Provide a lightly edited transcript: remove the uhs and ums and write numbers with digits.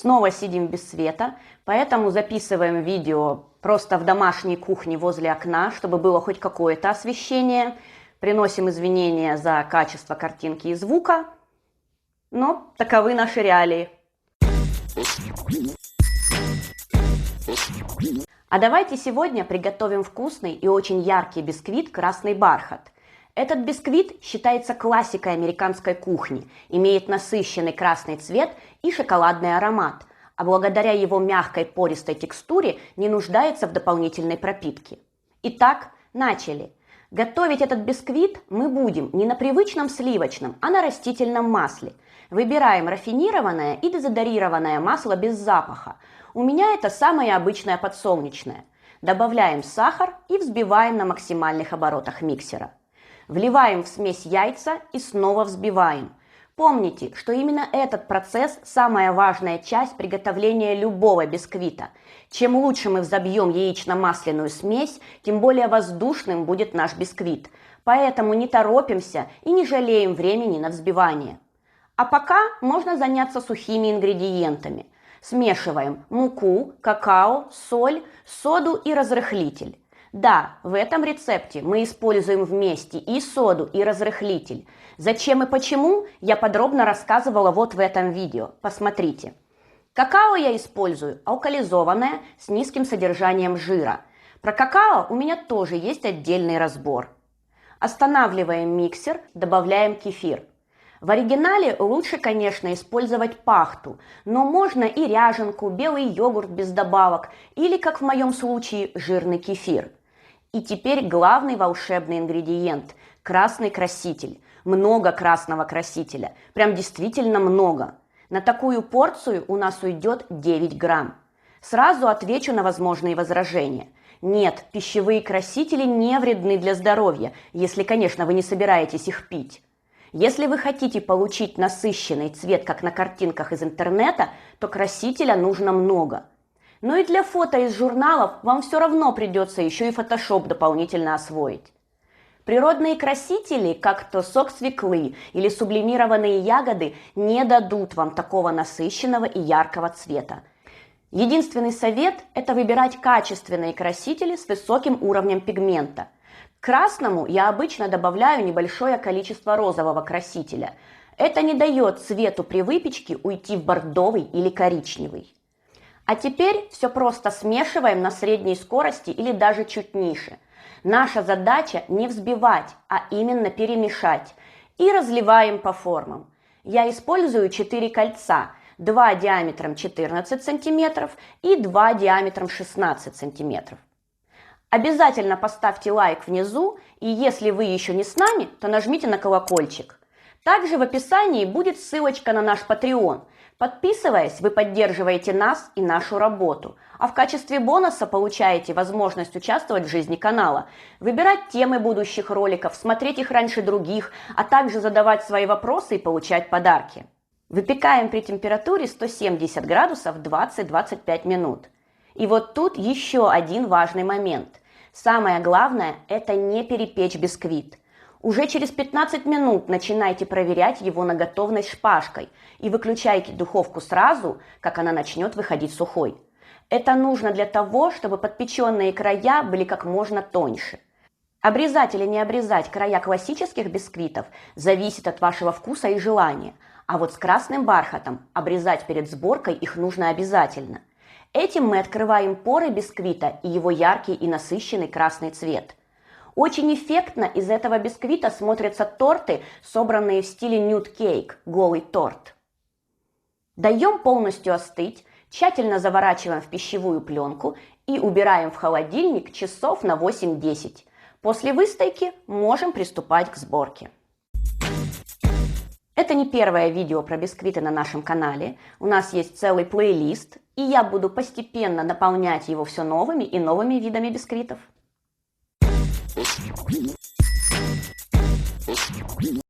Снова сидим без света, поэтому записываем видео просто в домашней кухне возле окна, чтобы было хоть какое-то освещение. Приносим извинения за качество картинки и звука, но таковы наши реалии. А давайте сегодня приготовим вкусный и очень яркий бисквит «Красный бархат». Этот бисквит считается классикой американской кухни, имеет насыщенный красный цвет и шоколадный аромат, а благодаря его мягкой пористой текстуре не нуждается в дополнительной пропитке. Итак, начали! Готовить этот бисквит мы будем не на привычном сливочном, а на растительном масле. Выбираем рафинированное и дезодорированное масло без запаха. У меня это самое обычное подсолнечное. Добавляем сахар и взбиваем на максимальных оборотах миксера. Вливаем в смесь яйца и снова взбиваем. Помните, что именно этот процесс – самая важная часть приготовления любого бисквита. Чем лучше мы взобьем яично-масляную смесь, тем более воздушным будет наш бисквит. Поэтому не торопимся и не жалеем времени на взбивание. А пока можно заняться сухими ингредиентами. Смешиваем муку, какао, соль, соду и разрыхлитель. Да, в этом рецепте мы используем вместе и соду, и разрыхлитель. Зачем и почему, я подробно рассказывала вот в этом видео. Посмотрите. Какао я использую алкализованное с низким содержанием жира. Про какао у меня тоже есть отдельный разбор. Останавливаем миксер, добавляем кефир. В оригинале лучше, конечно, использовать пахту, но можно и ряженку, белый йогурт без добавок или, как в моем случае, жирный кефир. И теперь главный волшебный ингредиент – красный краситель. Много красного красителя, прям действительно много. На такую порцию у нас уйдет 9 грамм. Сразу отвечу на возможные возражения. Нет, пищевые красители не вредны для здоровья, если, конечно, вы не собираетесь их пить. Если вы хотите получить насыщенный цвет, как на картинках из интернета, то красителя нужно много. Но и для фото из журналов вам все равно придется еще и фотошоп дополнительно освоить. Природные красители, как то сок свеклы или сублимированные ягоды, не дадут вам такого насыщенного и яркого цвета. Единственный совет – это выбирать качественные красители с высоким уровнем пигмента. К красному я обычно добавляю небольшое количество розового красителя. Это не дает цвету при выпечке уйти в бордовый или коричневый. А теперь все просто смешиваем на средней скорости или даже чуть ниже. Наша задача не взбивать, а именно перемешать. И разливаем по формам. Я использую 4 кольца, 2 диаметром 14 см и 2 диаметром 16 см. Обязательно поставьте лайк внизу, и если вы еще не с нами, то нажмите на колокольчик. Также в описании будет ссылочка на наш Patreon. Подписываясь, вы поддерживаете нас и нашу работу, а в качестве бонуса получаете возможность участвовать в жизни канала, выбирать темы будущих роликов, смотреть их раньше других, а также задавать свои вопросы и получать подарки. Выпекаем при температуре 170 градусов 20-25 минут. И вот тут еще один важный момент. Самое главное – это не перепечь бисквит. Уже через 15 минут начинайте проверять его на готовность шпажкой и выключайте духовку сразу, как она начнет выходить сухой. Это нужно для того, чтобы подпеченные края были как можно тоньше. Обрезать или не обрезать края классических бисквитов зависит от вашего вкуса и желания, а вот с красным бархатом обрезать перед сборкой их нужно обязательно. Этим мы открываем поры бисквита и его яркий и насыщенный красный цвет. Очень эффектно из этого бисквита смотрятся торты, собранные в стиле nude cake, голый торт. Даем полностью остыть, тщательно заворачиваем в пищевую пленку и убираем в холодильник часов на 8-10. После выстойки можем приступать к сборке. Это не первое видео про бисквиты на нашем канале. У нас есть целый плейлист, и я буду постепенно наполнять его все новыми и новыми видами бисквитов.